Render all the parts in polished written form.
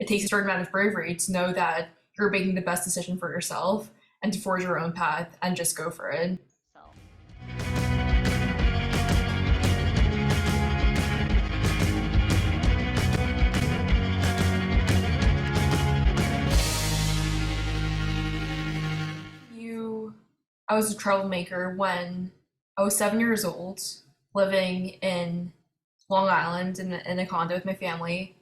it takes a certain amount of bravery to know that you're making the best decision for yourself and to forge your own path and just go for it. I was a troublemaker when I was 7 years old, living in Long Island in a condo with my family,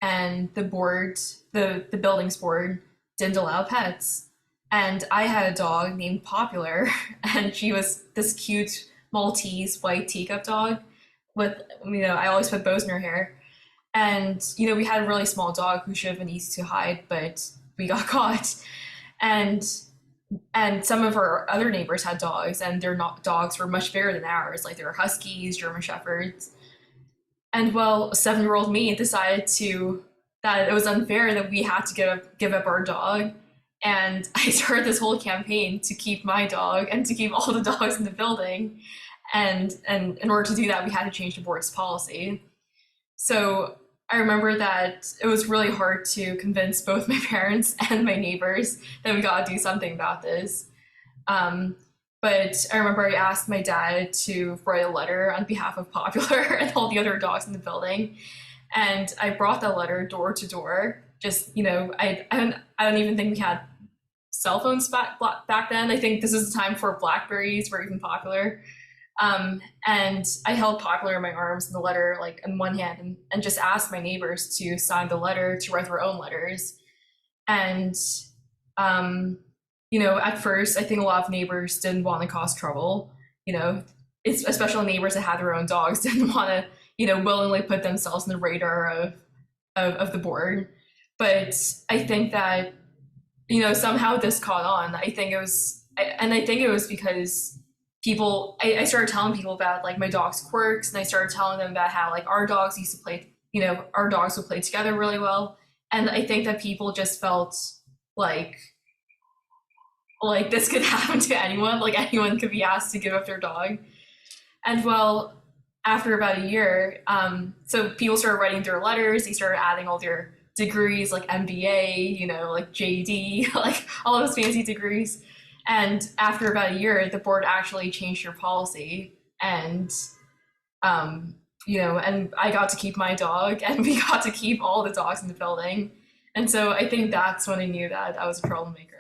and the building's board, didn't allow pets. And I had a dog named Popular, and she was this cute Maltese white teacup dog with, I always put bows in her hair. And, we had a really small dog who should have been easy to hide, but we got caught. And some of our other neighbors had dogs, and their dogs were much bigger than ours. Like, they were huskies, German shepherds. And well, 7-year-old me decided that it was unfair that we had to give up our dog. And I started this whole campaign to keep my dog and to keep all the dogs in the building. And in order to do that, we had to change the board's policy. So I remember that it was really hard to convince both my parents and my neighbors that we got to do something about this. But I remember I asked my dad to write a letter on behalf of Popular and all the other dogs in the building. And I brought that letter door to door. Just, I don't even think we had cell phones back then. I think this is the time before Blackberries were even popular. And I held Popular in my arms and the letter like in one hand and just asked my neighbors to sign the letter, to write their own letters. And, at first, I think a lot of neighbors didn't want to cause trouble. Especially neighbors that had their own dogs didn't want to, willingly put themselves in the radar of the board. But I think that, somehow this caught on. I think it was because I started telling people about like my dog's quirks, and I started telling them about how like our dogs used to play, our dogs would play together really well. And I think that people just felt like this could happen to anyone, like anyone could be asked to give up their dog. And well, after about a year, so people started writing their letters, they started adding all their degrees like MBA, like JD, like all those fancy degrees. And after about a year, the board actually changed their policy, and and I got to keep my dog, and we got to keep all the dogs in the building. And so I think that's when I knew that I was a troublemaker.